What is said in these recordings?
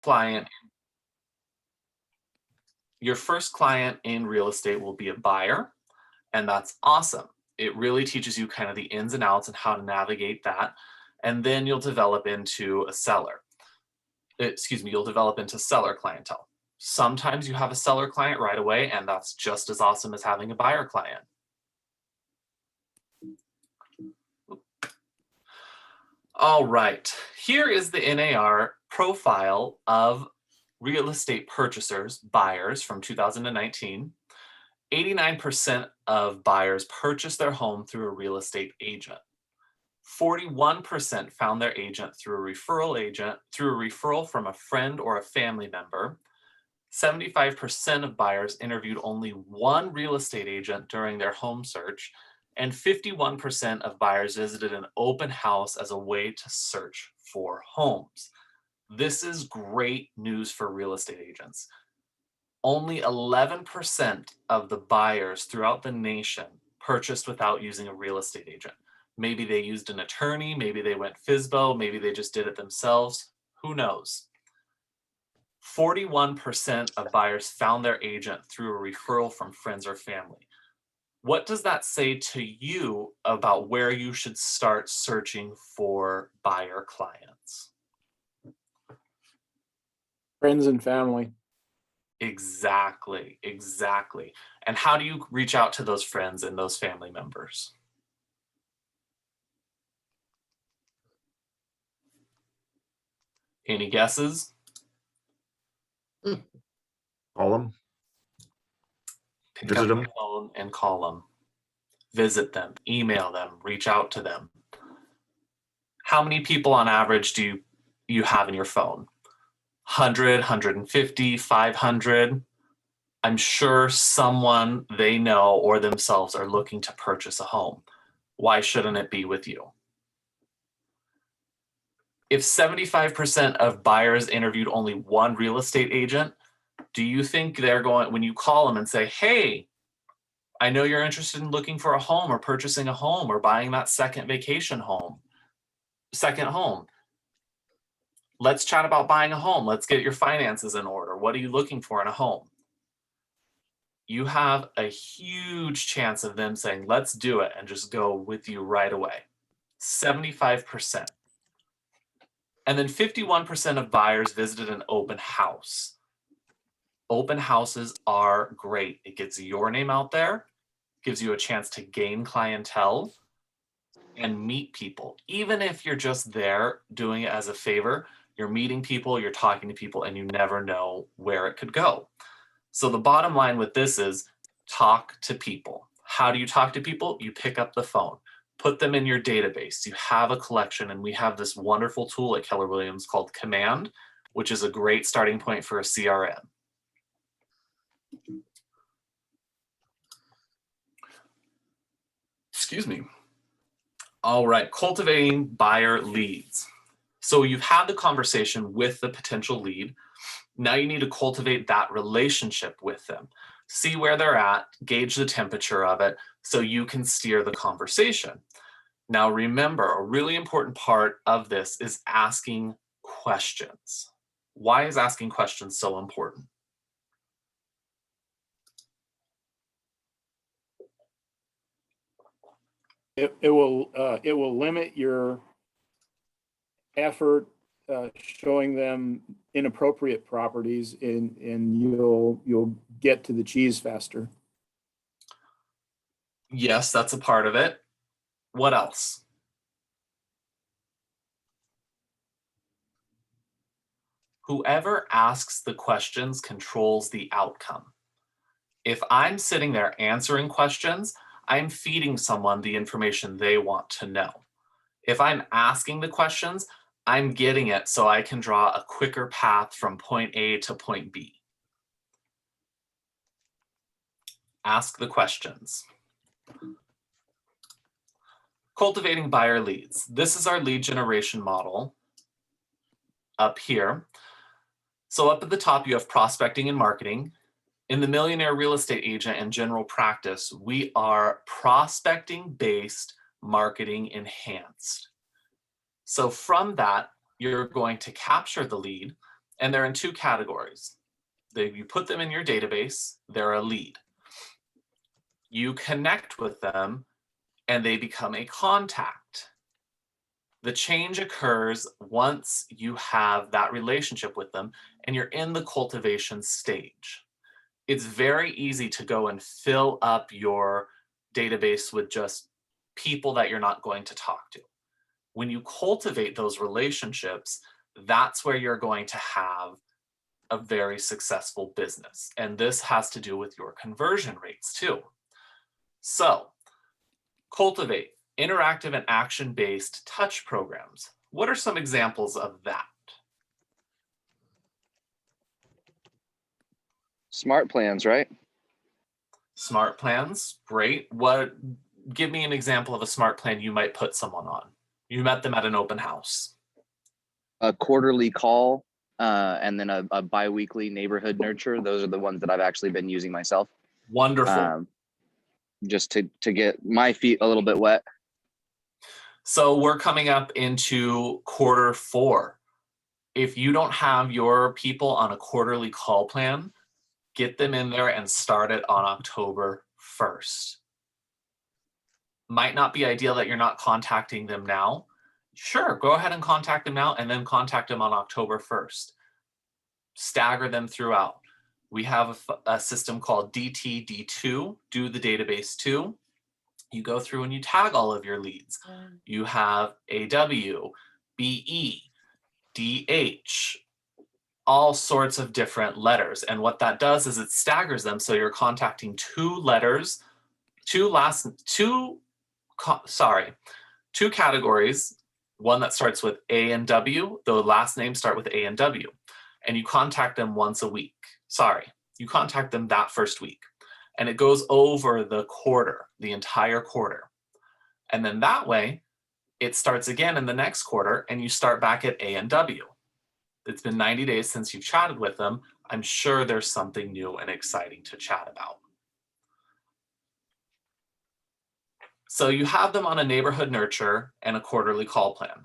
client, your first client in real estate will be a buyer, and that's awesome. It really teaches you kind of the ins and outs and how to navigate that. And then you'll develop into a seller. Excuse me, you'll develop into seller clientele. Sometimes you have a seller client right away, and that's just as awesome as having a buyer client. All right, here is the NAR profile of real estate purchasers, buyers from 2019. 89% of buyers purchased their home through a real estate agent. 41% found their agent through a referral from a friend or a family member. 75% of buyers interviewed only one real estate agent during their home search, and 51% of buyers visited an open house as a way to search for homes. This is great news for real estate agents. Only 11% of the buyers throughout the nation purchased without using a real estate agent. Maybe they used an attorney, maybe they went FSBO, maybe they just did it themselves. Who knows? 41% of buyers found their agent through a referral from friends or family. What does that say to you about where you should start searching for buyer clients? Friends and family. Exactly, exactly. And how do you reach out to those friends and those family members? Any guesses? Call them. Pick Visit up them. the phone and call them. Visit them, email them, reach out to them. How many people on average do you have in your phone? 100, 150, 500? I'm sure someone they know or themselves are looking to purchase a home. Why shouldn't it be with you? If 75% of buyers interviewed only one real estate agent, do you think they're going, when you call them and say, hey, I know you're interested in looking for a home or purchasing a home or buying that second home. Let's chat about buying a home. Let's get your finances in order. What are you looking for in a home? You have a huge chance of them saying, let's do it, and just go with you right away. 75%. And then 51% of buyers visited an open house. Open houses are great. It gets your name out there, gives you a chance to gain clientele and meet people. Even if you're just there doing it as a favor, you're meeting people, you're talking to people, and you never know where it could go. So the bottom line with this is talk to people. How do you talk to people? You pick up the phone, put them in your database. You have a collection, and we have this wonderful tool at Keller Williams called Command, which is a great starting point for a CRM. Excuse me. All right, cultivating buyer leads. So you've had the conversation with the potential lead. Now you need to cultivate that relationship with them. See where they're at, gauge the temperature of it, so you can steer the conversation. Now remember, a really important part of this is asking questions. Why is asking questions so important? It will limit your effort showing them inappropriate properties, and you'll get to the cheese faster. Yes, that's a part of it. What else? Whoever asks the questions controls the outcome. If I'm sitting there answering questions, I'm feeding someone the information they want to know. If I'm asking the questions, I'm getting it so I can draw a quicker path from point A to point B. Ask the questions. Cultivating buyer leads. This is our lead generation model up here. So up at the top, you have prospecting and marketing. In the Millionaire Real Estate Agent and General Practice, we are prospecting-based, marketing enhanced. So from that, you're going to capture the lead, And they're in two categories. You put them in your database, they're a lead. You connect with them and they become a contact. The change occurs once you have that relationship with them and you're in the cultivation stage. It's very easy to go and fill up your database with just people that you're not going to talk to. When you cultivate those relationships, that's where you're going to have a very successful business. And this has to do with your conversion rates too. So, cultivate interactive and action-based touch programs. What are some examples of that? Smart plans, right? Smart plans, great. Give me an example of a smart plan you might put someone on. You met them at an open house. A quarterly call, and then a bi-weekly neighborhood nurture. Those are the ones that I've actually been using myself. Wonderful. Just to get my feet a little bit wet. So we're coming up into quarter 4. If you don't have your people on a quarterly call plan, get them in there and start it on October 1st. Might not be ideal that you're not contacting them now. Sure, go ahead and contact them now and then contact them on October 1st. Stagger them throughout. We have a system called DTD2, do the database 2. You go through and you tag all of your leads. You have AW, BE, DH, all sorts of different letters. And what that does is it staggers them. So you're contacting two categories. One that starts with A and W, the last names start with A and W. And you contact them once a week. You contact them that first week. And it goes over the quarter, the entire quarter. And then that way, it starts again in the next quarter and you start back at A and W. It's been 90 days since you've chatted with them. I'm sure there's something new and exciting to chat about. So you have them on a neighborhood nurture and a quarterly call plan.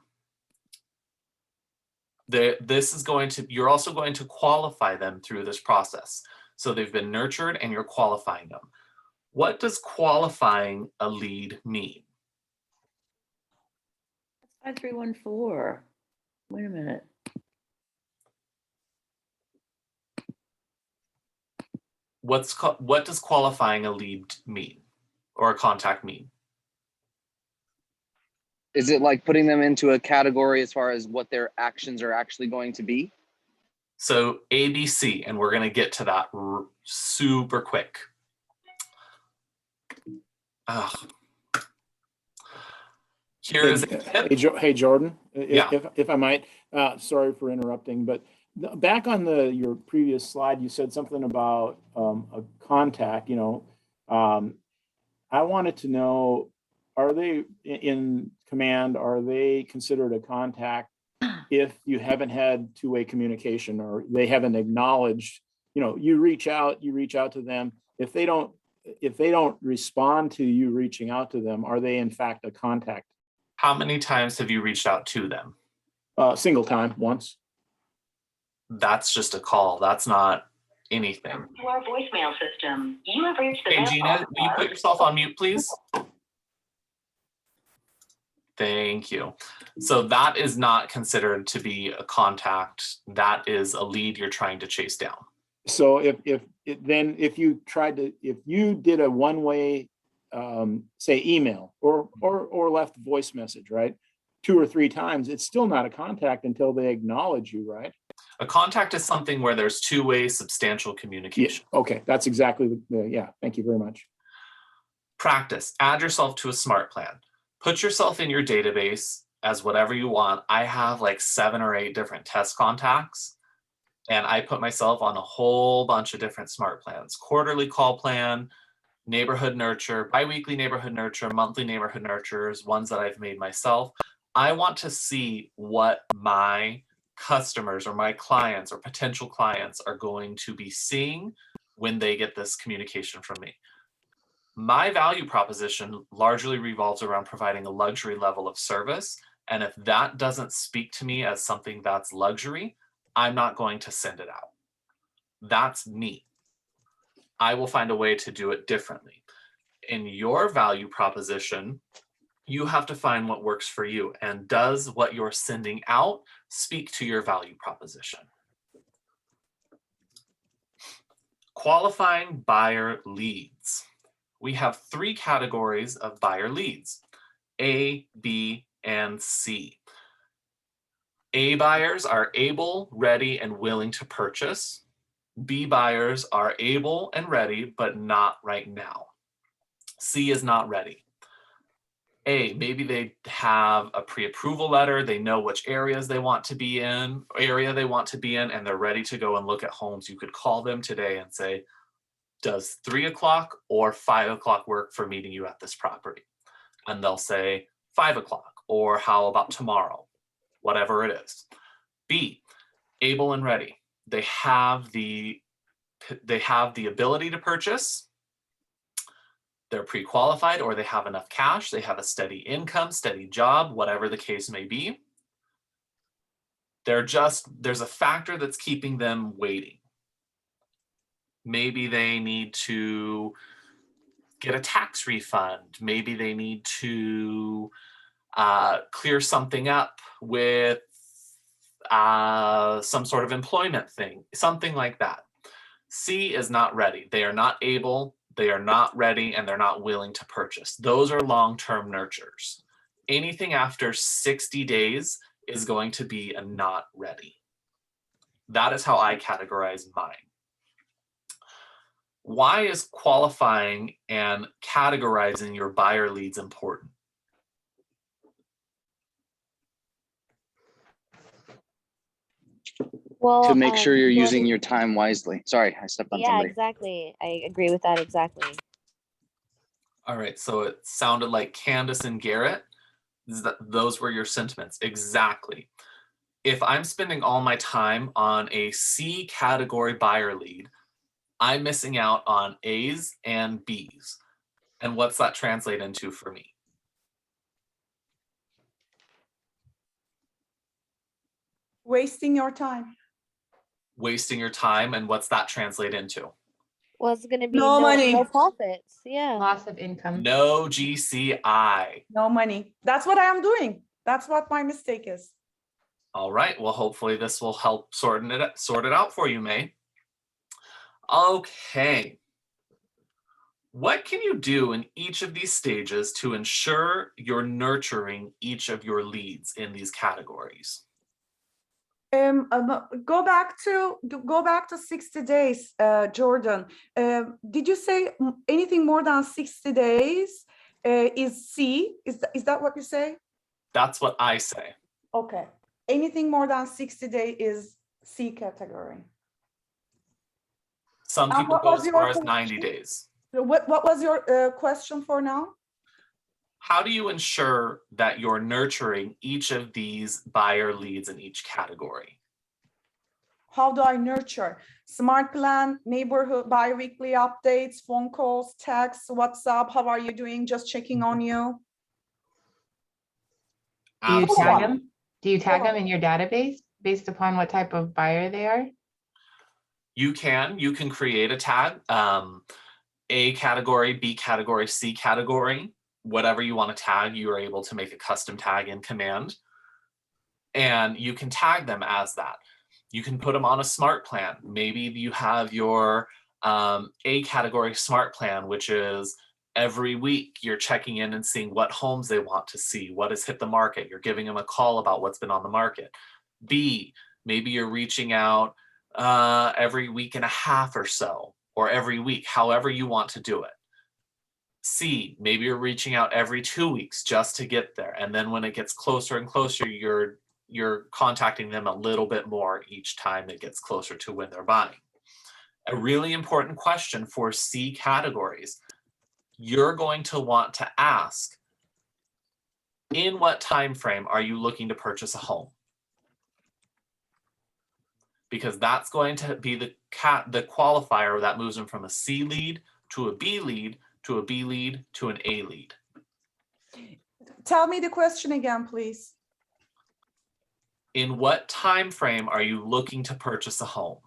You're also going to qualify them through this process. So they've been nurtured and you're qualifying them. What does qualifying a lead mean? 5314. Wait a minute. What does qualifying a lead mean or a contact mean? Is it like putting them into a category as far as what their actions are actually going to be? So ABC, and we're going to get to that super quick. Here is a tip. Hey, Jordan, Yeah. if I might, sorry for interrupting, but back on your previous slide, you said something about a contact. I wanted to know, are they in command? Are they considered a contact if you haven't had two-way communication or they haven't acknowledged? You reach out to them. If they don't respond to you reaching out to them, are they in fact a contact? How many times have you reached out to them? Single time, once. That's just a call. That's not anything. To our voicemail system, you have reached the Hey, Gina, will you put yourself on mute, please? Thank you. So that is not considered to be a contact. That is a lead you're trying to chase down. So if you did a one-way, say email or left voice message, right, 2 or 3 times, it's still not a contact until they acknowledge you, right? A contact is something where there's two-way substantial communication. Yeah, okay, that's exactly yeah. Thank you very much. Practice. Add yourself to a smart plan. Put yourself in your database as whatever you want. I have like 7 or 8 different test contacts, and I put myself on a whole bunch of different smart plans. Quarterly call plan, neighborhood nurture, biweekly neighborhood nurture, monthly neighborhood nurtures, ones that I've made myself. I want to see what my customers or my clients or potential clients are going to be seeing when they get this communication from me. My value proposition largely revolves around providing a luxury level of service. And if that doesn't speak to me as something that's luxury, I'm not going to send it out. That's me. I will find a way to do it differently. In your value proposition, you have to find what works for you. And does what you're sending out speak to your value proposition? Qualifying buyer leads. We have 3 categories of buyer leads: A, B, and C. A buyers are able, ready, and willing to purchase. B buyers are able and ready, but not right now. C is not ready. A, maybe they have a pre-approval letter, they know which areas they want to be in, and they're ready to go and look at homes. You could call them today and say, does 3 o'clock or 5 o'clock work for meeting you at this property? And they'll say 5 o'clock, or how about tomorrow? Whatever it is. B, able and ready. They have the ability to purchase. They're pre-qualified, or they have enough cash. They have a steady income, steady job, whatever the case may be. There's a factor that's keeping them waiting. Maybe they need to get a tax refund. Maybe they need to clear something up with some sort of employment thing, something like that. C is not ready. They are not able, they are not ready, and they're not willing to purchase. Those are long-term nurtures. Anything after 60 days is going to be a not ready. That is how I categorize mine. Why is qualifying and categorizing your buyer leads important? Well, To make sure you're you wanna- using your time wisely. Sorry, I stepped on Yeah, somebody. exactly. I agree with that exactly. All right, so it sounded like Candace and Garrett, those were your sentiments. Exactly. If I'm spending all my time on a C category buyer lead, I'm missing out on A's and B's. And what's that translate into for me? Wasting your time. Wasting your time, and what's that translate into? Well, it's gonna be No money. no profits. Yeah. Loss of income. No GCI. No money. That's what I am doing. That's what my mistake is. All right, well, hopefully this will help sort it out for you, May. Okay. What can you do in each of these stages to ensure you're nurturing each of your leads in these categories? Go back to 60 days, Jordan. Did you say anything more than 60 days is C? Is that what you say? That's what I say. Okay. Anything more than 60 days is C category. Some And people what go was as your far as 90 question? days. What was your question for now? How do you ensure that you're nurturing each of these buyer leads in each category? How do I nurture? Smart plan, neighborhood, bi-weekly updates, phone calls, texts, WhatsApp. How are you doing? Just checking on you. Do you Absolutely. tag them? Do you tag Yeah. them in your database based upon what type of buyer they are? You can create a tag, A category, B category, C category, whatever you want to tag, you are able to make a custom tag in Command. And you can tag them as that. You can put them on a smart plan. Maybe you have your A category smart plan, which is every week you're checking in and seeing what homes they want to see, what has hit the market. You're giving them a call about what's been on the market. B, maybe you're reaching out every week and a half or so, or every week, however you want to do it. C, maybe you're reaching out every 2 weeks just to get there. And then when it gets closer and closer, you're contacting them a little bit more each time it gets closer to when they're buying. A really important question for C categories, you're going to want to ask, in what time frame are you looking to purchase a home? Because that's going to be the qualifier that moves them from a C lead to a B lead to a B lead to an A lead. Tell me the question again, please. In what time frame are you looking to purchase a home?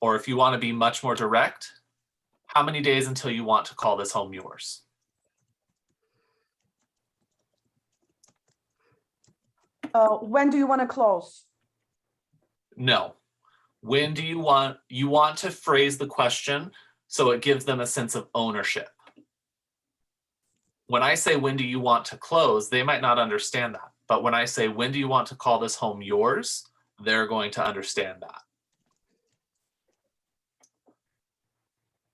Or if you want to be much more direct, how many days until you want to call this home yours? When do you want to close? No. When do you want to phrase the question so it gives them a sense of ownership. When I say, when do you want to close, they might not understand that. But when I say, when do you want to call this home yours, they're going to understand that.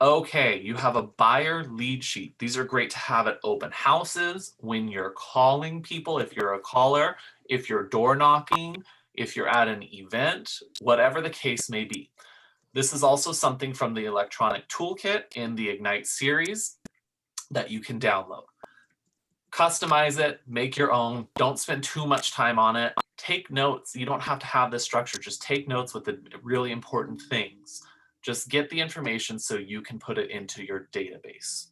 Okay, you have a buyer lead sheet. These are great to have at open houses, when you're calling people, if you're a caller, if you're door knocking, if you're at an event, whatever the case may be. This is also something from the electronic toolkit in the Ignite series that you can download. Customize it, make your own. Don't spend too much time on it. Take notes. You don't have to have this structure. Just take notes with the really important things. Just get the information so you can put it into your database.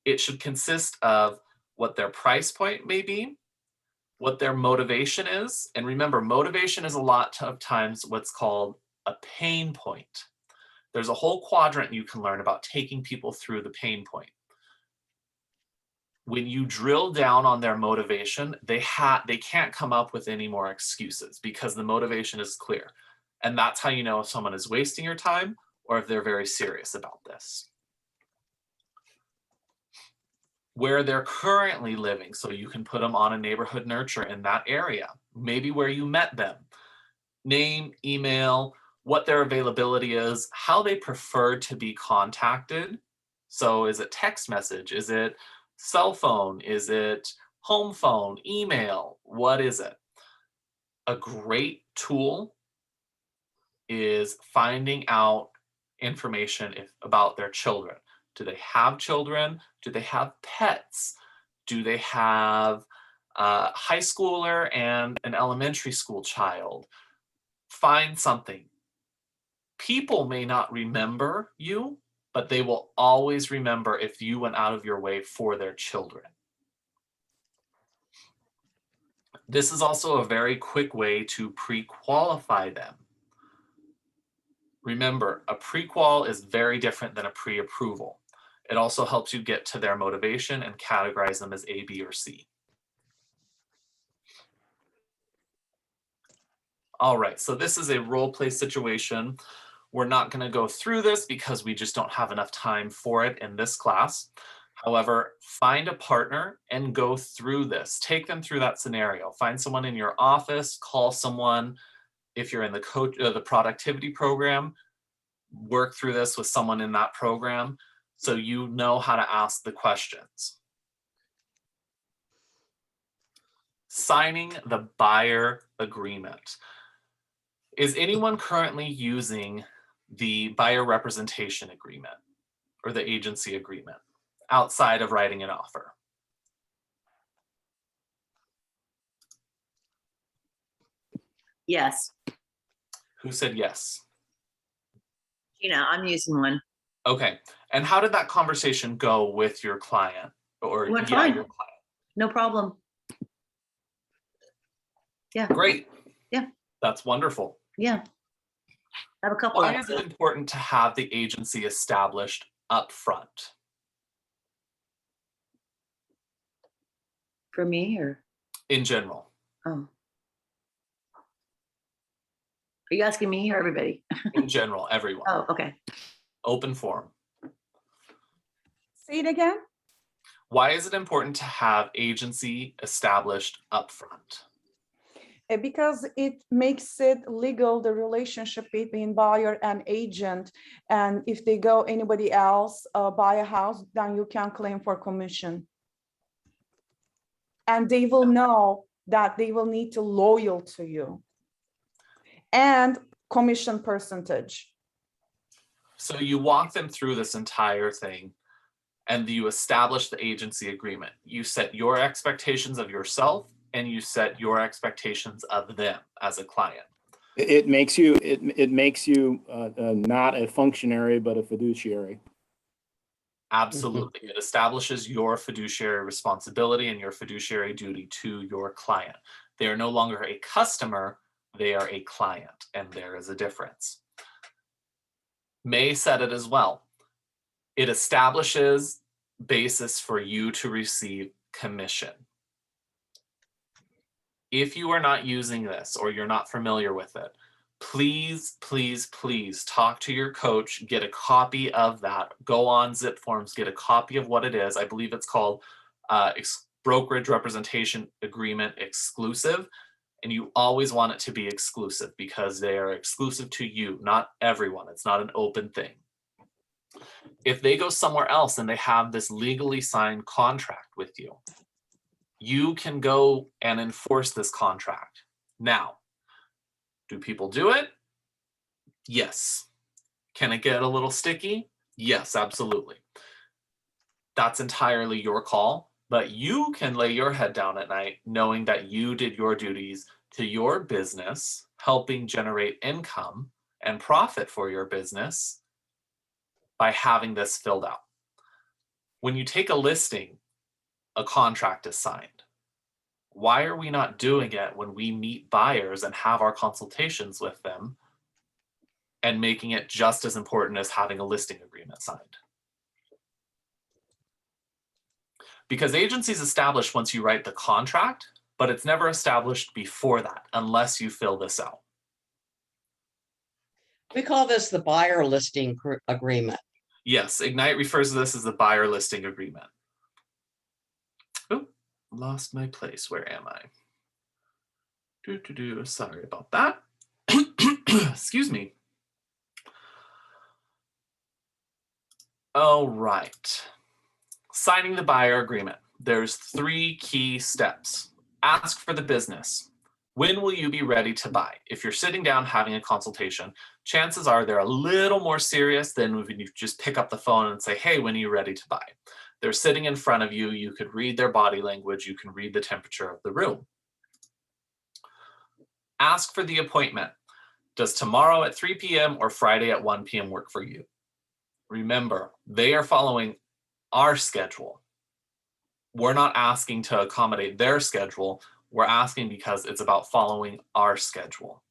It should consist of what their price point may be, what their motivation is. And remember, motivation is a lot of times what's called a pain point. There's a whole quadrant you can learn about taking people through the pain point. When you drill down on their motivation, they can't come up with any more excuses because the motivation is clear. And that's how you know if someone is wasting your time or if they're very serious about this. Where they're currently living, so you can put them on a neighborhood nurture in that area, maybe where you met them. Name, email, what their availability is, how they prefer to be contacted. So is it text message? Is it cell phone? Is it home phone, email? What is it? A great tool is finding out information about their children. Do they have children? Do they have pets? Do they have a high schooler and an elementary school child? Find something. People may not remember you, but they will always remember if you went out of your way for their children. This is also a very quick way to pre-qualify them. Remember, a pre-qual is very different than a pre-approval. It also helps you get to their motivation and categorize them as A, B, or C. All right, so this is a role play situation. We're not going to go through this because we just don't have enough time for it in this class. However, find a partner and go through this. Take them through that scenario. Find someone in your office, call someone. If you're in the productivity program, work through this with someone in that program so you know how to ask the questions. Signing the buyer agreement. Is anyone currently using the buyer representation agreement or the agency agreement outside of writing an offer? Yes, Who said yes? I'm using one. Okay, and how did that conversation go with your client? Or It went yeah, fine. your client. No problem. Yeah. Great. Yeah. That's wonderful. Yeah. I have a couple Why of is it important to have the agency established up front? for me or, In general? oh. Are you asking me or everybody? In general, everyone. Oh, okay. Open forum. Say it again. Why is it important to have agency established up front? Because it makes it legal, the relationship between buyer and agent. And if they go anybody else buy a house, then you can claim for commission. And they will know that they will need to loyal to you. And commission percentage. So you walk them through this entire thing and you establish the agency agreement. You set your expectations of yourself and you set your expectations of them as a client. It makes you not a functionary, but a fiduciary. Absolutely. It establishes your fiduciary responsibility and your fiduciary duty to your client. They are no longer a customer, they are a client, and there is a difference. May said it as well. It establishes basis for you to receive commission. If you are not using this or you're not familiar with it, please, please, please talk to your coach, get a copy of that, go on Zip Forms, get a copy of what it is. I believe it's called Brokerage Representation Agreement Exclusive. And you always want it to be exclusive because they are exclusive to you, not everyone. It's not an open thing. If they go somewhere else and they have this legally signed contract with you, you can go and enforce this contract. Now, do people do it? Yes. Can it get a little sticky? Yes, absolutely. That's entirely your call, but you can lay your head down at night knowing that you did your duties to your business, helping generate income and profit for your business by having this filled out. When you take a listing, a contract is signed. Why are we not doing it when we meet buyers and have our consultations with them and making it just as important as having a listing agreement signed? Because agency is established once you write the contract, but it's never established before that unless you fill this out. We call this the buyer listing agreement. Yes, Ignite refers to this as the buyer listing agreement. Oh, lost my place. Where am I? Sorry about that. Excuse me. All right. Signing the buyer agreement. There's 3 key steps. Ask for the business. When will you be ready to buy? If you're sitting down having a consultation, chances are they're a little more serious than when you just pick up the phone and say, hey, when are you ready to buy? They're sitting in front of you. You could read their body language. You can read the temperature of the room. Ask for the appointment. Does tomorrow at 3 p.m. or Friday at 1 p.m. work for you? Remember, they are following our schedule. We're not asking to accommodate their schedule. We're asking because it's about following our schedule.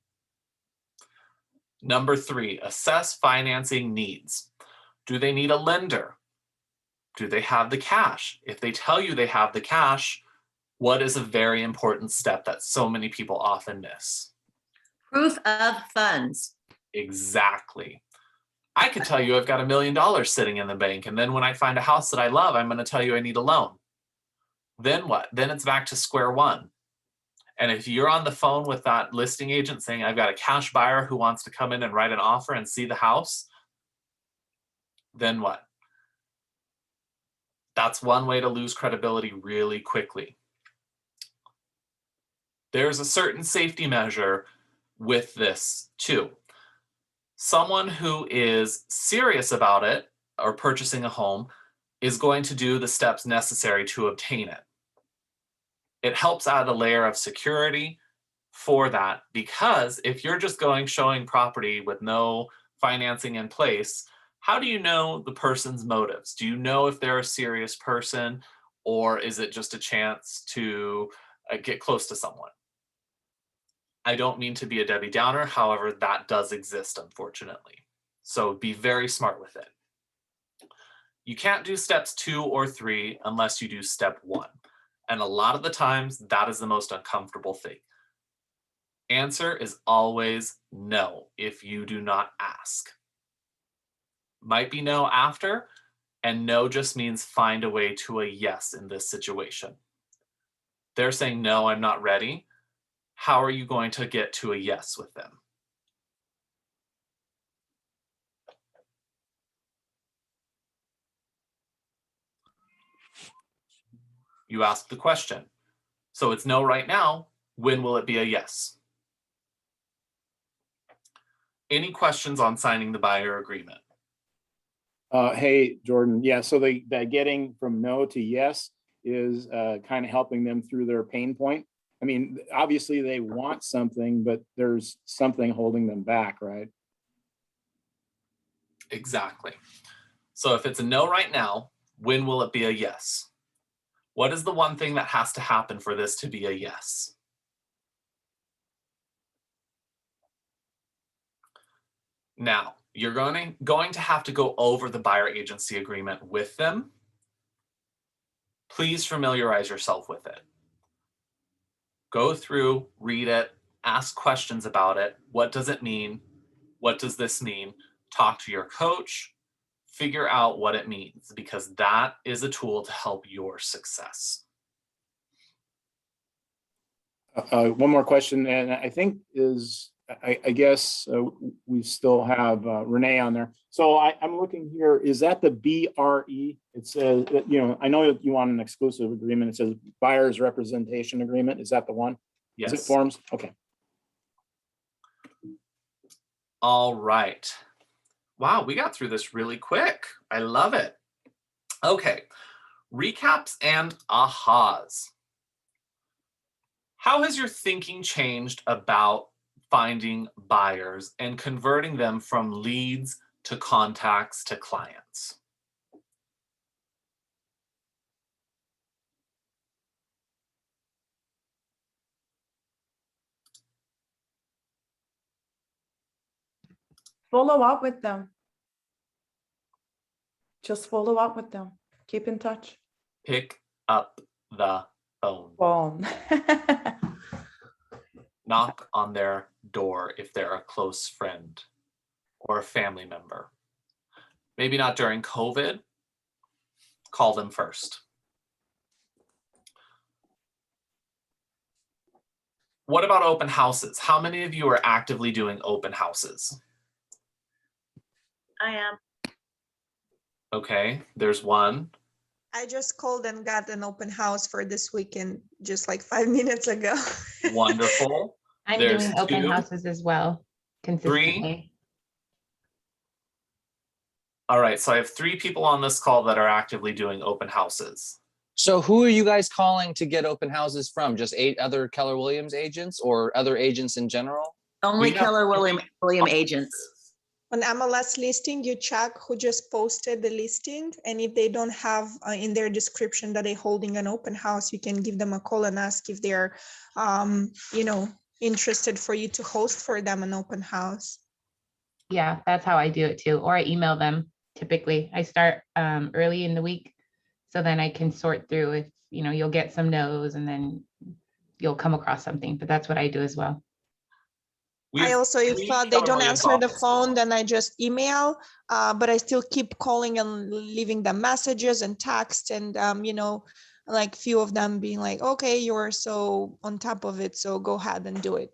Number 3, assess financing needs. Do they need a lender? Do they have the cash? If they tell you they have the cash, what is a very important step that so many people often miss? Proof of funds. Exactly. I could tell you I've got $1 million sitting in the bank, and then when I find a house that I love, I'm going to tell you I need a loan. Then what? Then it's back to square one. And if you're on the phone with that listing agent saying, I've got a cash buyer who wants to come in and write an offer and see the house, then what? That's one way to lose credibility really quickly. There's a certain safety measure with this too. Someone who is serious about it or purchasing a home is going to do the steps necessary to obtain it. It helps add a layer of security for that, because if you're just showing property with no financing in place, how do you know the person's motives? Do you know if they're a serious person, or is it just a chance to get close to someone? I don't mean to be a Debbie Downer, however, that does exist, unfortunately. So be very smart with it. You can't do steps 2 or 3 unless you do step 1. And a lot of the times, that is the most uncomfortable thing. Answer is always no if you do not ask. Might be no after, and no just means find a way to a yes in this situation. They're saying, no, I'm not ready. How are you going to get to a yes with them? You ask the question. So it's no right now. When will it be a yes? Any questions on signing the buyer agreement? Hey, Jordan. Yeah, so that getting from no to yes is kind of helping them through their pain point. I mean, obviously they want something, but there's something holding them back, right? Exactly. So if it's a no right now, when will it be a yes? What is the one thing that has to happen for this to be a yes? Now, you're going to have to go over the buyer agency agreement with them. Please familiarize yourself with it. Go through, read it, ask questions about it. What does it mean? What does this mean? Talk to your coach, figure out what it means, because that is a tool to help your success. One more question, and I think I guess we still have Renee on there. So I'm looking here, is that the BRE? It says, I know you want an exclusive agreement. It says buyer's representation agreement. Is that the one? Yes. Is it forms? Okay. All right. Wow, we got through this really quick. I love it. Okay, recaps and ahas. How has your thinking changed about finding buyers and converting them from leads to contacts to clients? Follow up with them. Just follow up with them. Keep in touch. Pick up the phone. Phone. Knock on their door if they're a close friend or a family member. Maybe not during COVID. Call them first. What about open houses? How many of you are actively doing open houses? I am. Okay, there's one. I just called and got an open house for this weekend just like 5 minutes ago. Wonderful. I'm There's doing open 2, houses as well, 3. consistently. All right, so I have 3 people on this call that are actively doing open houses. So who are you guys calling to get open houses from? Just 8 other Keller Williams agents or other agents in general? Only We have Keller William 3 agents. On MLS listing, you check who just posted the listing. And if they don't have in their description that they're holding an open house, you can give them a call and ask if they're, interested for you to host for them an open house. Yeah, that's how I do it too. Or I email them typically. I start early in the week, so then I can sort through if, you'll get some no's and then you'll come across something, but that's what I do as well. I also, if they don't answer the phone, then I just email, but I still keep calling and leaving them messages and text and, like few of them being like, okay, you're so on top of it, so go ahead and do it,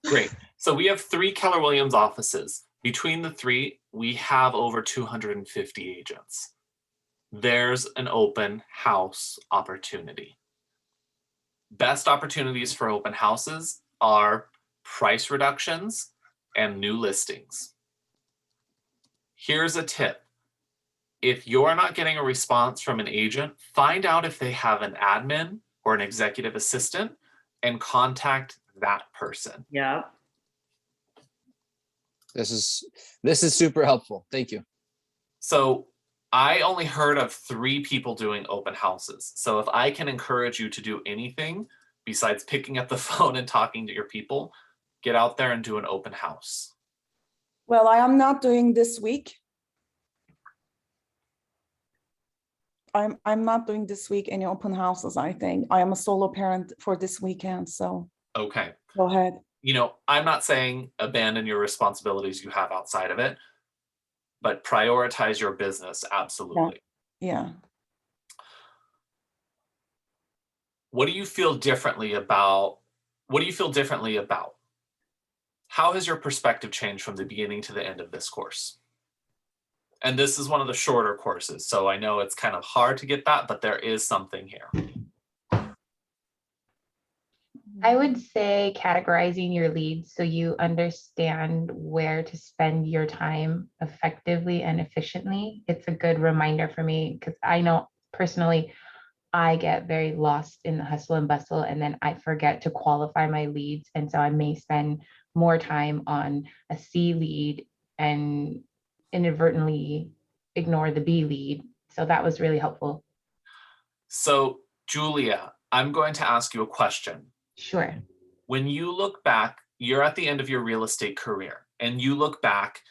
Great. So we have 3 Keller Williams offices. Between the 3, we have over 250 agents. There's an open house opportunity. Best opportunities for open houses are price reductions and new listings. Here's a tip. If you're not getting a response from an agent, find out if they have an admin or an executive assistant and contact that person. Yeah. This is super helpful. Thank you. So I only heard of 3 people doing open houses. So if I can encourage you to do anything besides picking up the phone and talking to your people, get out there and do an open house. Well, I am not doing this week. I'm not doing this week any open houses, I think. I am a solo parent for this weekend, so. Okay. Go ahead. I'm not saying abandon your responsibilities you have outside of it, but prioritize your business, absolutely. Yeah. What do you feel differently about? How has your perspective changed from the beginning to the end of this course? And this is one of the shorter courses, so I know it's kind of hard to get that, but there is something here. I would say categorizing your leads so you understand where to spend your time effectively and efficiently. It's a good reminder for me because I know personally I get very lost in the hustle and bustle, and then I forget to qualify my leads. And so I may spend more time on a C lead and inadvertently ignore the B lead. So that was really helpful. So Julia, I'm going to ask you a question. Sure. When you look back you're at the end of your real estate career and you look back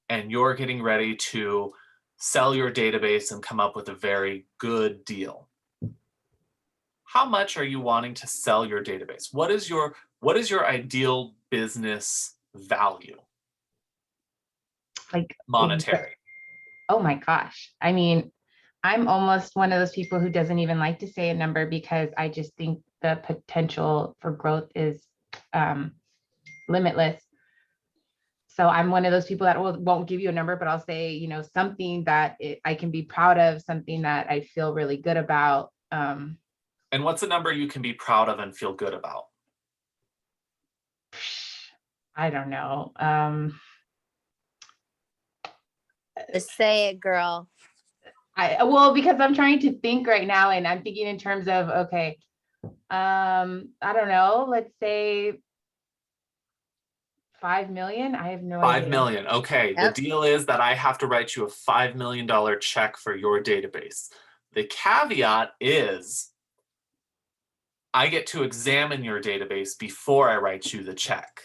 and you're getting ready to sell your database and come up with a very good deal. How much are you wanting to sell your database? What is your ideal business value? Like Monetary. Oh my gosh. I mean, I'm almost one of those people who doesn't even like to say a number because I just think the potential for growth is limitless. So I'm one of those people that won't give you a number, but I'll say, you know, something that I can be proud of, something that I feel really good about. And what's a number you can be proud of and feel good about? I don't know. Just say it, girl. Well, because I'm trying to think right now and I'm thinking in terms of, okay, I don't know, let's say 5 million. I have no idea. 5 million. Okay. Yep. The deal is that I have to write you a $5 million check for your database. The caveat is I get to examine your database before I write you the check.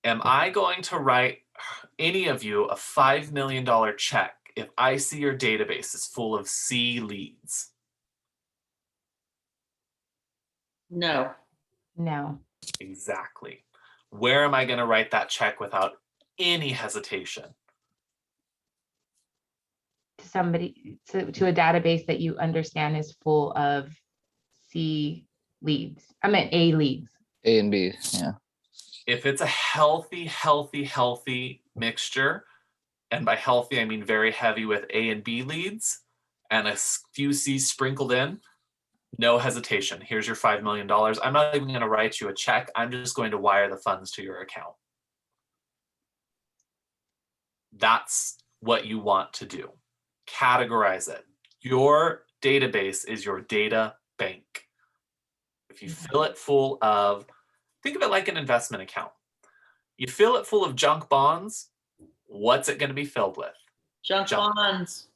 Am I going to write any of you a $5 million check if I see your database is full of C leads? No. No. Exactly. Where am I going to write that check without any hesitation? To somebody, to a database that you understand is full of C leads. I meant A leads. A and B, yeah. If it's a healthy mixture, and by healthy, I mean very heavy with A and B leads, and a few C's sprinkled in, no hesitation. Here's your $5 million. I'm not even going to write you a check. I'm just going to wire the funds to your account. That's what you want to do. Categorize it. Your database is your data bank. If you fill it full of, think of it like an investment account. You fill it full of junk bonds, what's it going to be filled with? Junk bonds.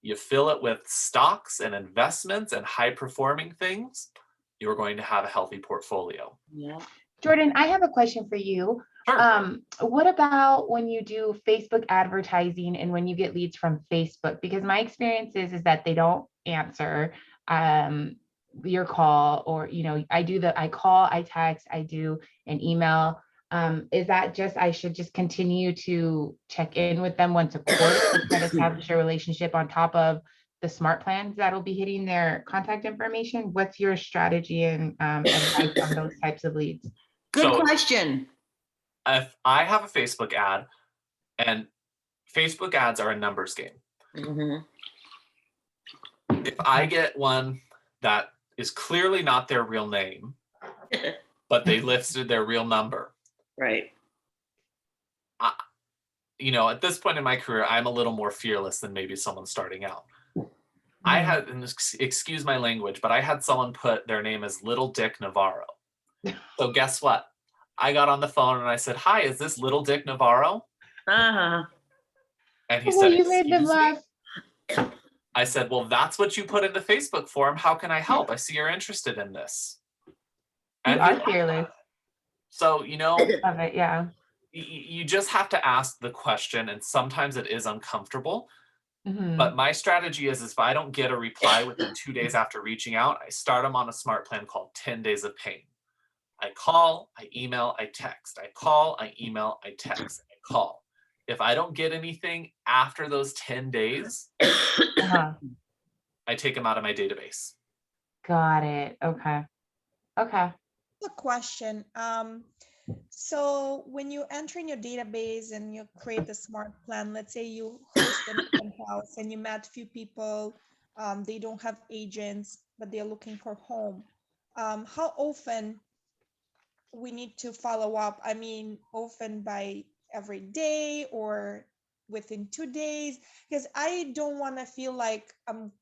You fill it with stocks and investments and high performing things, you're going to have a healthy portfolio. Yeah. Jordan, I have a question for you. Sure. What about when you do Facebook advertising and when you get leads from Facebook? Because my experience is that they don't answer your call, or, you know, I call, I text, I do an email. Is that just, I should just continue to check in with them once a quarter to try to establish a relationship on top of the smart plans that'll be hitting their contact information? What's your strategy and advice on those types of leads? Good question. If I have a Facebook ad, and Facebook ads are a numbers game. Mm-hmm. If I get one that is clearly not their real name, but they listed their real number. Right. You know, at this point in my career, I'm a little more fearless than maybe someone starting out. I had, and excuse my language, but I had someone put their name as Little Dick Navarro. So guess what? I got on the phone and I said, "Hi, is this Little Dick Navarro?" Uh-huh. And he said, You made them "Excuse me?" laugh. I said, "Well, that's what you put in the Facebook form. How can I help? I see you're interested in this." You And are fearless. So, you know, Love it, yeah. you just have to ask the question, and sometimes it is uncomfortable. Mhm. But my strategy is if I don't get a reply within 2 days after reaching out, I start them on a smart plan called 10 Days of Pain. I call, I email, I text. I call, I email, I text, I call. If I don't get anything after those 10 days, I take them out of my database. Got it. Okay. Okay. A question. So when you enter in your database and you create the smart plan, let's say you host an open house and you met a few people, they don't have agents, but they're looking for home. How often we need to follow up? I mean, often by every day or within 2 days? Because I don't want to feel like I'm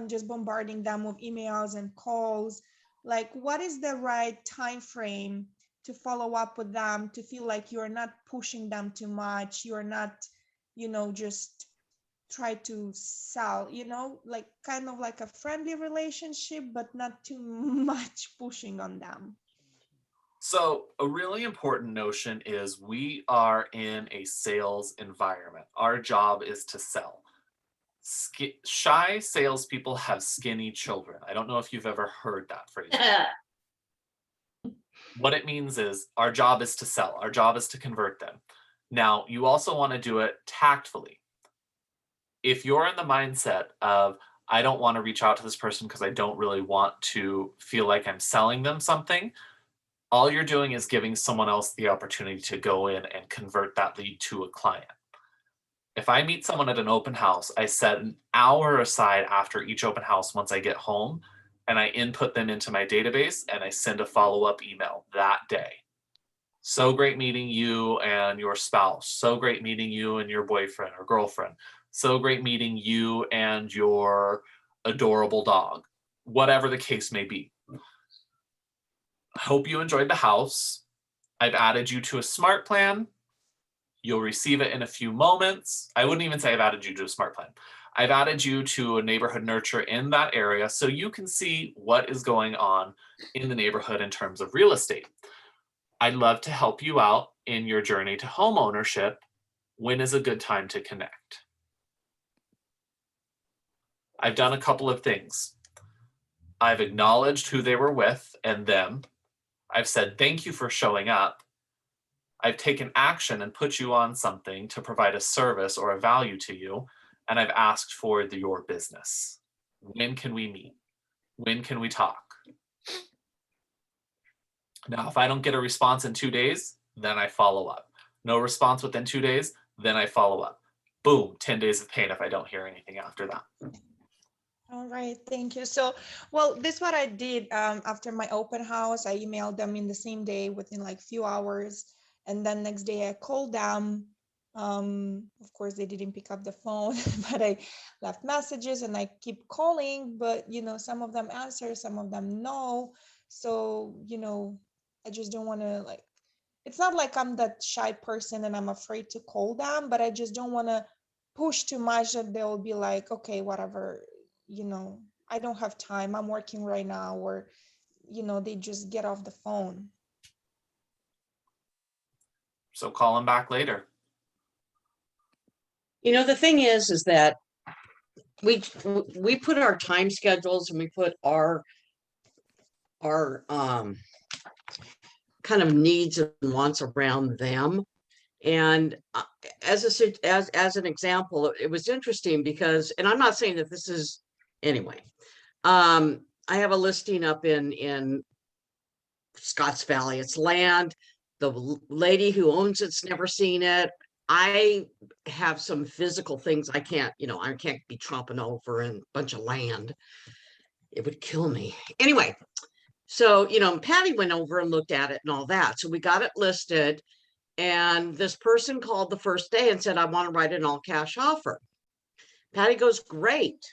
just bombarding them with emails and calls. Like, what is the right time frame to follow up with them to feel like you're not pushing them too much? You're not, you know, just try to sell, you know, like kind of like a friendly relationship, but not too much pushing on them. So a really important notion is we are in a sales environment. Our job is to sell. Shy salespeople have skinny children. I don't know if you've ever heard that phrase. What it means is our job is to sell. Our job is to convert them. Now, you also want to do it tactfully. If you're in the mindset of, I don't want to reach out to this person because I don't really want to feel like I'm selling them something, all you're doing is giving someone else the opportunity to go in and convert that lead to a client. If I meet someone at an open house, I set an hour aside after each open house once I get home, and I input them into my database and I send a follow-up email that day. So great meeting you and your spouse. So great meeting you and your boyfriend or girlfriend. So great meeting you and your adorable dog, whatever the case may be. I hope you enjoyed the house. I've added you to a smart plan. You'll receive it in a few moments. I wouldn't even say I've added you to a smart plan. I've added you to a neighborhood nurture in that area so you can see what is going on in the neighborhood in terms of real estate. I'd love to help you out in your journey to home ownership. When is a good time to connect? I've done a couple of things. I've acknowledged who they were with and them. I've said, thank you for showing up. I've taken action and put you on something to provide a service or a value to you. And I've asked for your business. When can we meet? When can we talk? Now, if I don't get a response in 2 days, then I follow up. No response within 2 days, then I follow up. Boom, 10 days of pain if I don't hear anything after that. All right, thank you. So, well, this is what I did after my open house. I emailed them in the same day within like few hours. And then next day I called them. Of course, they didn't pick up the phone, but I left messages and I keep calling, but some of them answer, some of them no. So, I just don't want to it's not like I'm that shy person and I'm afraid to call them, but I just don't want to push too much that they'll be like, okay, whatever, I don't have time. I'm working right now, or, they just get off the phone. So call them back later. The thing is that we put our time schedules and we put our kind of needs and wants around them. And as an example, it was interesting because, and I'm not saying that this is anyway. I have a listing up in Scotts Valley. It's land. The lady who owns it's never seen it. I have some physical things I can't be tromping over in a bunch of land. It would kill me. Anyway, so, Patty went over and looked at it and all that. So we got it listed, and this person called the first day and said, I want to write an all cash offer. Patty goes, great.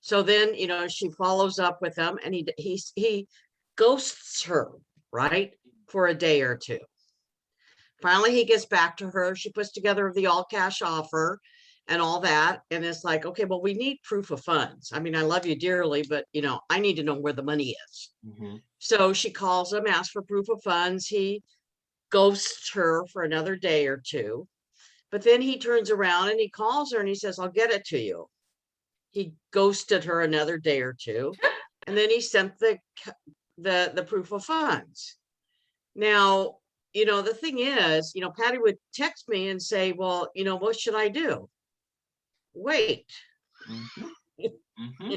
So then, she follows up with him, and he ghosts her, right, for a day or two. Finally, he gets back to her. She puts together the all cash offer and all that. And it's like, okay, well, we need proof of funds. I mean, I love you dearly, but, I need to know where the money is. Mm-hmm. So she calls him, asks for proof of funds. He ghosts her for another day or two. But then he turns around and he calls her and he says, I'll get it to you. He ghosted her another day or two. And then he sent the proof of funds. Now, the thing is, Patty would text me and say, well, what should I do? Wait. Mm-hmm. Mm-hmm.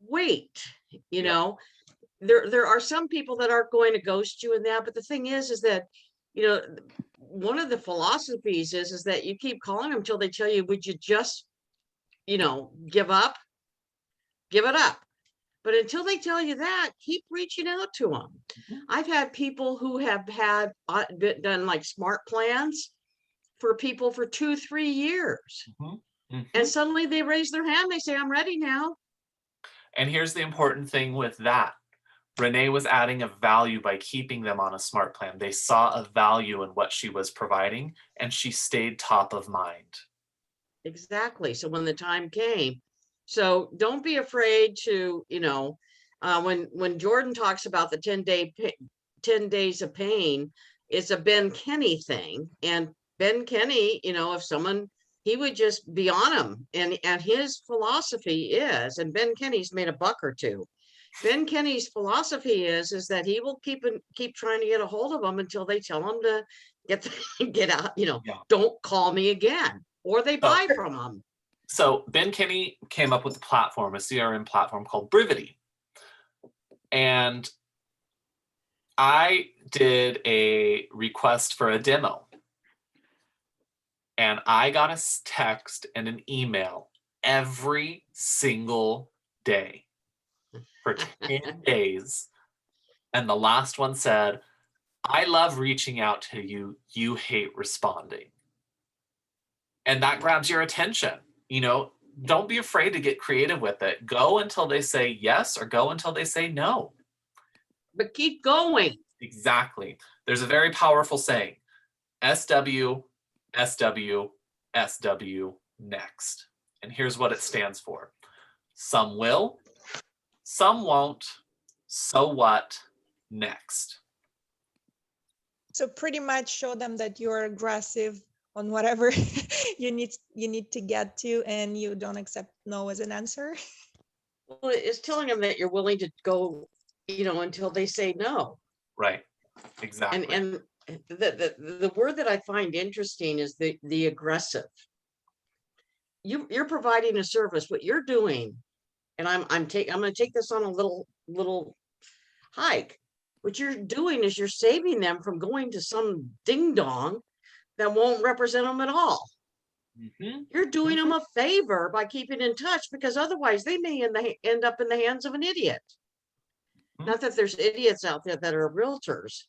Wait, there are some people that aren't going to ghost you in that. But the thing is that, one of the philosophies is that you keep calling them until they tell you, would you just, give up? Give it up. But until they tell you that, keep reaching out to them. Mm-hmm. I've had people who have done like smart plans for people for 2-3 years. Mm-hmm. Mm-hmm. And suddenly they raise their hand. They say, I'm ready now. And here's the important thing with that. Renee was adding a value by keeping them on a smart plan. They saw a value in what she was providing, and she stayed top of mind. Exactly. So when the time came, so don't be afraid to, When Jordan talks about the 10 days of pain, it's a Ben Kenny thing. And Ben Kenny, you know, if someone, he would just be on him. And his philosophy is, and Ben Kenny's made a buck or two. Ben Kenny's philosophy is that he will keep trying to get a hold of them until they tell him to get out, you know, don't call me again, or they buy from him. So Ben Kenny came up with a platform, a CRM platform called Brivity. And I did a request for a demo. And I got a text and an email every single day for 10 days. And the last one said, I love reaching out to you. You hate responding. And that grabs your attention. You know, don't be afraid to get creative with it. Go until they say yes or go until they say no. But keep going. Exactly. There's a very powerful saying, SW, SW, SW, next. And here's what it stands for. Some will, some won't, so what, next. So pretty much show them that you're aggressive on whatever you need to get to, and you don't accept no as an answer. Well, it's telling them that you're willing to go, you know, until they say no. Right. Exactly. And the word that I find interesting is the aggressive. You're providing a service. What you're doing, and I'm going to take this on a little hike. What you're doing is you're saving them from going to some ding dong that won't represent them at all. Mm-hmm. You're doing them a favor by keeping in touch, because otherwise they may end up in the hands of an idiot. Mm-hmm. Not that there's idiots out there that are realtors.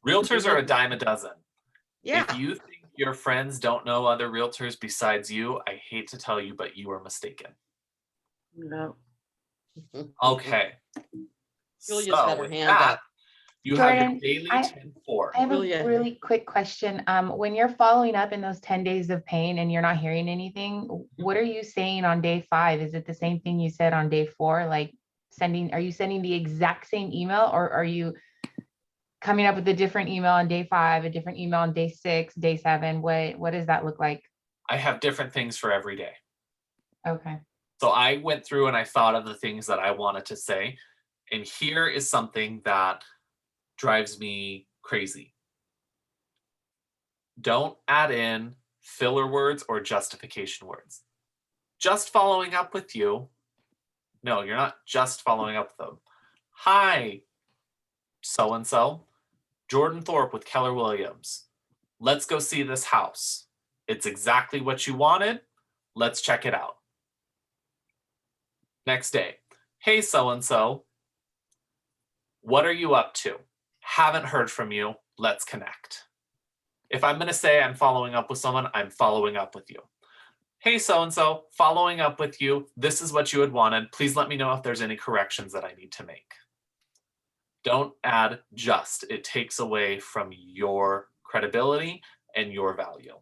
Realtors are a dime a dozen. Yeah. If you think your friends don't know other realtors besides you, I hate to tell you, but you are mistaken. No. Okay. Julia's got her hand up. You Jordan, have your daily 10-4. I have a really quick question. When you're following up in those 10 days of pain and you're not hearing anything, what are you saying on day 5? Is it the same thing you said on day 4? Like are you sending the exact same email, or are you coming up with a different email on day 5, a different email on day 6, day 7? What does that look like? I have different things for every day. Okay. So I went through and I thought of the things that I wanted to say. And here is something that drives me crazy. Don't add in filler words or justification words. Just following up with you. No, you're not just following up with them. Hi, so-and-so. Jordan Thorpe with Keller Williams. Let's go see this house. It's exactly what you wanted. Let's check it out. Next day. Hey, so-and-so. What are you up to? Haven't heard from you. Let's connect. If I'm going to say I'm following up with someone, I'm following up with you. Hey, so-and-so, following up with you. This is what you had wanted. Please let me know if there's any corrections that I need to make. Don't add just. It takes away from your credibility and your value.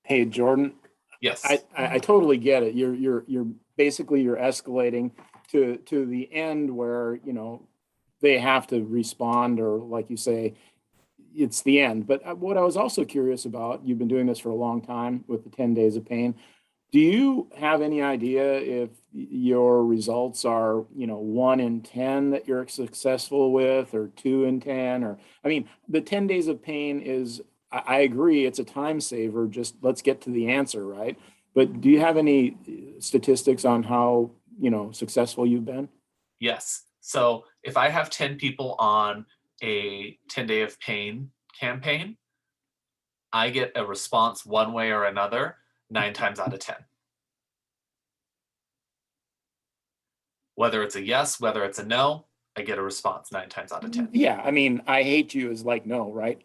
Hey, Jordan. Yes. I totally get it. You're basically you're escalating to the end where, you know, they have to respond, or like you say, it's the end. But what I was also curious about, you've been doing this for a long time with the 10 days of pain. Do you have any idea if your results are, you know, 1 in 10 that you're successful with, or 2 in 10? Or, I mean, the 10 days of pain is, I agree, it's a time saver. Just let's get to the answer, right? But do you have any statistics on how, you know, successful you've been? Yes. So if I have 10 people on a 10-day of pain campaign, I get a response one way or another 9 times out of 10. Whether it's a yes, whether it's a no, I get a response 9 times out of 10. Yeah, I mean, I hate you is like no, right?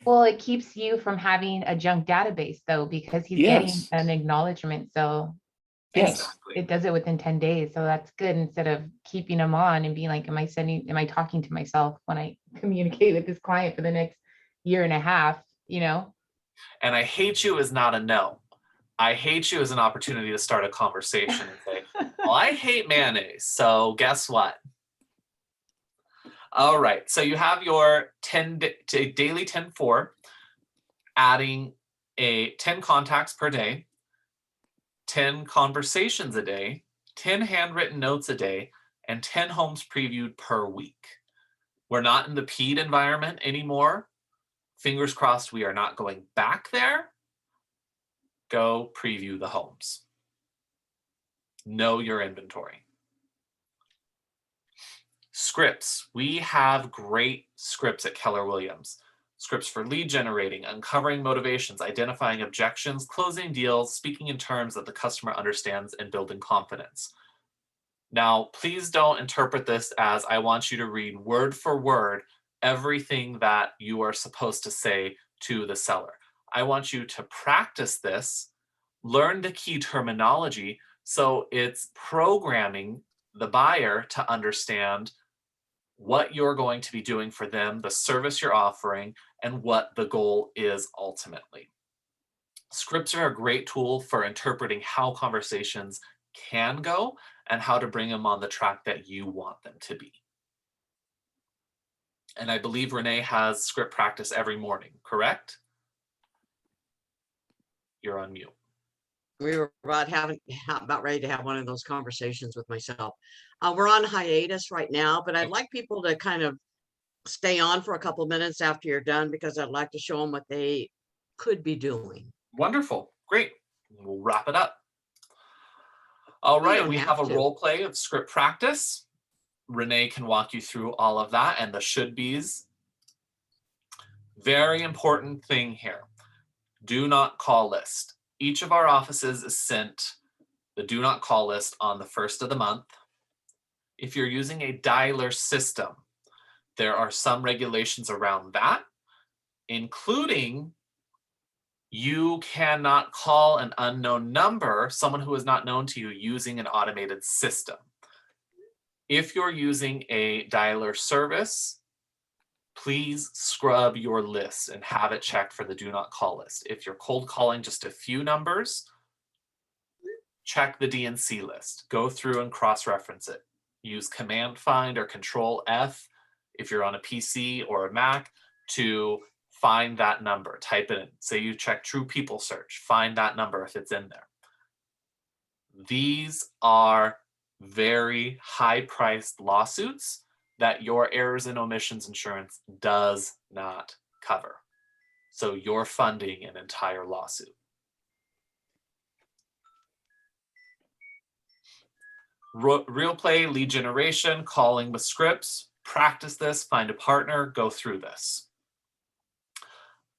Well, it keeps you from having a junk database, though, because he's getting an acknowledgement. So it does it within 10 days. So that's good, instead of keeping them on and being like, am I talking to myself when I communicate with this client for the next year and a half, you know? And I hate you is not a no. I hate you is an opportunity to start a conversation and say, Well, I hate mayonnaise, so guess what? All right, so you have your daily 10-4, adding 10 contacts per day, 10 conversations a day, 10 handwritten notes a day, and 10 homes previewed per week. We're not in the paid environment anymore. Fingers crossed we are not going back there. Go preview the homes. Know your inventory. Scripts. We have great scripts at Keller Williams. Scripts for lead generating, uncovering motivations, identifying objections, closing deals, speaking in terms that the customer understands, and building confidence. Now, please don't interpret this as I want you to read word for word everything that you are supposed to say to the seller. I want you to practice this, learn the key terminology, so it's programming the buyer to understand what you're going to be doing for them, the service you're offering, and what the goal is ultimately. Scripts are a great tool for interpreting how conversations can go and how to bring them on the track that you want them to be. And I believe Renee has script practice every morning, correct? You're on mute. We were about ready to have one of those conversations with myself. We're on hiatus right now, but I'd like people to kind of stay on for a couple of minutes after you're done, because I'd like to show them what they could be doing. Wonderful. Great. We'll wrap it up. All right, we have a role play of script practice. Renee can walk you through all of that and the should be's. Very important thing here. Do not call list. Each of our offices is sent the do not call list on the 1st of the month. If you're using a dialer system, there are some regulations around that, including you cannot call an unknown number, someone who is not known to you, using an automated system. If you're using a dialer service, please scrub your list and have it checked for the do not call list. If you're cold calling just a few numbers, check the DNC list. Go through and cross-reference it. Use Command Find or Control F if you're on a PC or a Mac to find that number. Type it in. Say you check True People Search. Find that number if it's in there. These are very high-priced lawsuits that your errors and omissions insurance does not cover. So you're funding an entire lawsuit. Real play, lead generation, calling with scripts. Practice this, find a partner, go through this.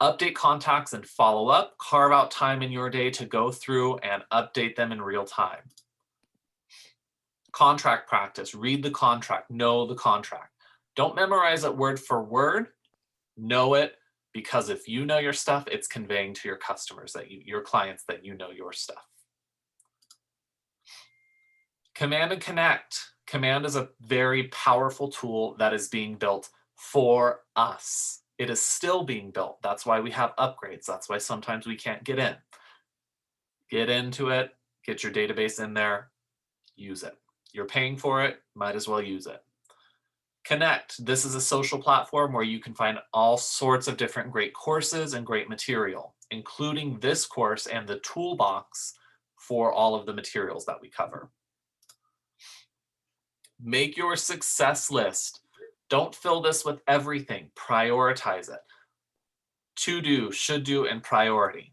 Update contacts and follow up. Carve out time in your day to go through and update them in real time. Contract practice, read the contract, know the contract. Don't memorize it word for word, know it, because if you know your stuff, it's conveying to your customers, your clients, that you know your stuff. Command and Connect. Command is a very powerful tool that is being built for us. It is still being built. That's why we have upgrades. That's why sometimes we can't get in. Get into it, get your database in there, use it. You're paying for it, might as well use it. Connect. This is a social platform where you can find all sorts of different great courses and great material, including this course and the toolbox for all of the materials that we cover. Make your success list. Don't fill this with everything. Prioritize it. To do, should do, and priority.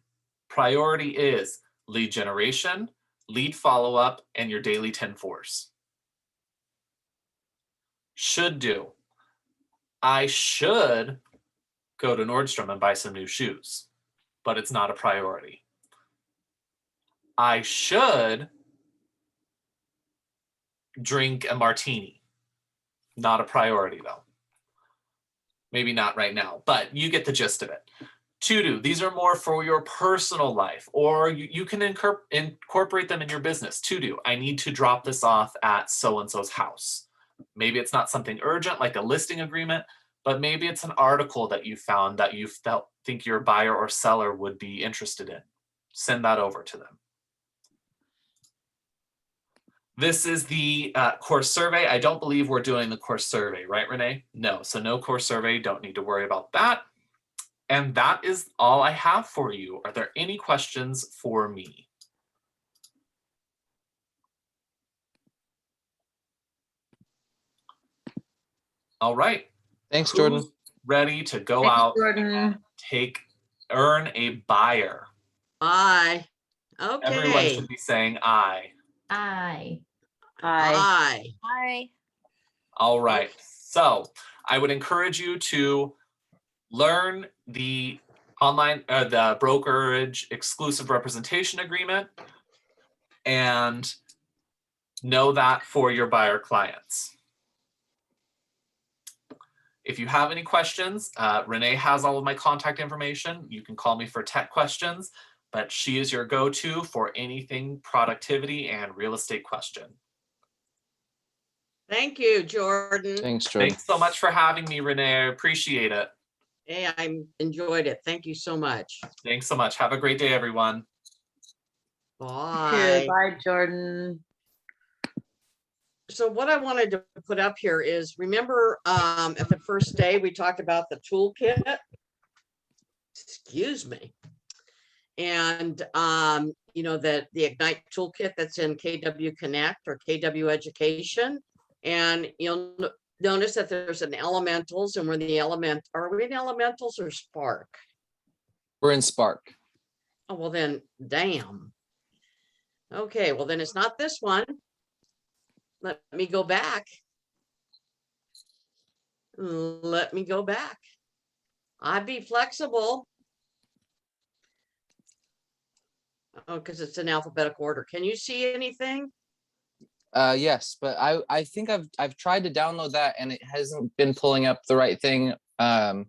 Priority is lead generation, lead follow-up, and your daily 10-4s. Should do. I should go to Nordstrom and buy some new shoes, but it's not a priority. I should drink a martini. Not a priority though. Maybe not right now, but you get the gist of it. To do, these are more for your personal life, or you can incorporate them in your business. To do, I need to drop this off at so-and-so's house. Maybe it's not something urgent like a listing agreement, but maybe it's an article that you found that you think your buyer or seller would be interested in. Send that over to them. This is the course survey. I don't believe we're doing the course survey, right, Renee? No, so no course survey, don't need to worry about that. And that is all I have for you. Are there any questions for me? All right. Thanks, Jordan. Who's ready to go Thanks, out Jordan. and earn a buyer? Bye. Everyone Okay. should be saying aye. Aye. Bye. Bye. Hi. All right. So I would encourage you to learn the the brokerage exclusive representation agreement and know that for your buyer clients. If you have any questions, Renee has all of my contact information. You can call me for tech questions, but she is your go-to for anything productivity and real estate question. Thank you, Jordan. Thanks, Jordan. Thanks so much for having me, Renee. I appreciate it. Hey, I enjoyed it. Thank you so much. Thanks so much. Have a great day, everyone. Bye. Bye, Jordan. So what I wanted to put up here is, remember at the first day, we talked about the toolkit? Excuse me. And you know, that the Ignite toolkit that's in KW Connect or KW Education. And you'll notice that there's an elementals, and we're the are we in elementals or Spark? We're in Spark. Oh, well then, damn. Okay, well then it's not this one. Let me go back. Let me go back. I'd be flexible. Oh, because it's in alphabetical order. Can you see anything? Yes, but I think I've tried to download that and it hasn't been pulling up the right thing on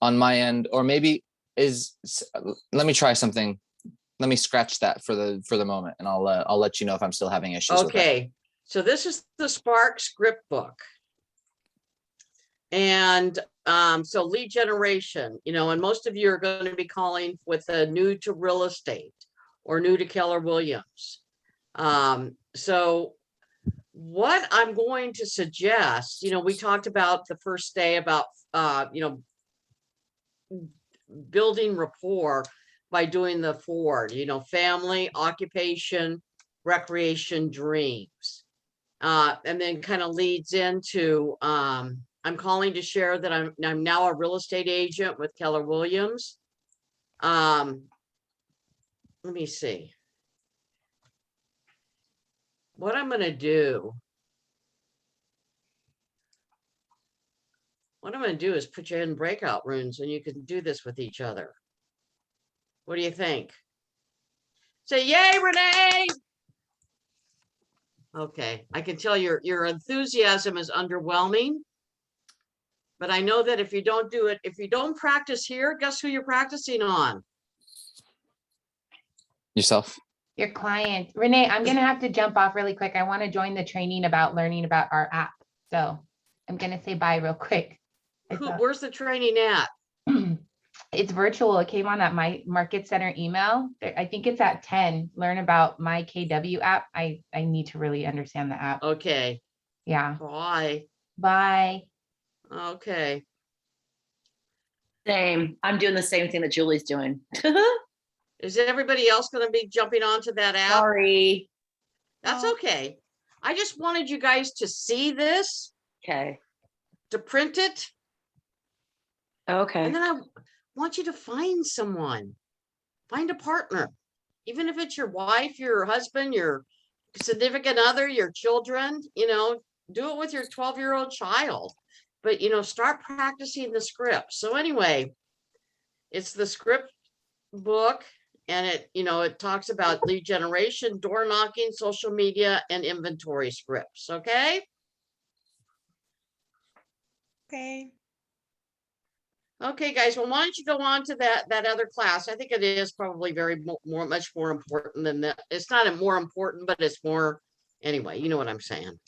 my end, or maybe let me try something. Let me scratch that for the moment, and I'll let you know if I'm still having issues. Okay, so this is the Spark script book. And so lead generation, you know, and most of you are going to be calling with a new to real estate or new to Keller Williams. So what I'm going to suggest, you know, we talked about the first day about, you know, building rapport by doing the forward, you know, family, occupation, recreation, dreams. And then kind of leads into, I'm calling to share that I'm now a real estate agent with Keller Williams. Let me see. What I'm going to do. What I'm going to do is put you in breakout rooms and you can do this with each other. What do you think? Say yay, Renee. Okay, I can tell your enthusiasm is underwhelming. But I know that if you don't do it, if you don't practice here, guess who you're practicing on? Yourself. Your client. Renee, I'm going to have to jump off really quick. I want to join the training about learning about our app. So I'm going to say bye real quick. Where's the training at? It's virtual. It came on at my Market Center email. I think it's at 10. Learn about my KW app. I need to really understand the app. Okay. Yeah. Bye. Bye. Okay. Same. I'm doing the same thing that Julie's doing. Is everybody else going to be jumping onto that app? Sorry. That's okay. I just wanted you guys to see this. Okay. To print it. Okay. And then I want you to find someone. Find a partner. Even if it's your wife, your husband, your significant other, your children, you know, do it with your 12-year-old child. But, you know, start practicing the script. So anyway, it's the script book, and it, you know, it talks about lead generation, door knocking, social media, and inventory scripts. Okay. Okay. Okay, guys. Well, why don't you go on to that other class? I think it is probably much more important than that. It's not more important, but it's more, anyway, you know what I'm saying.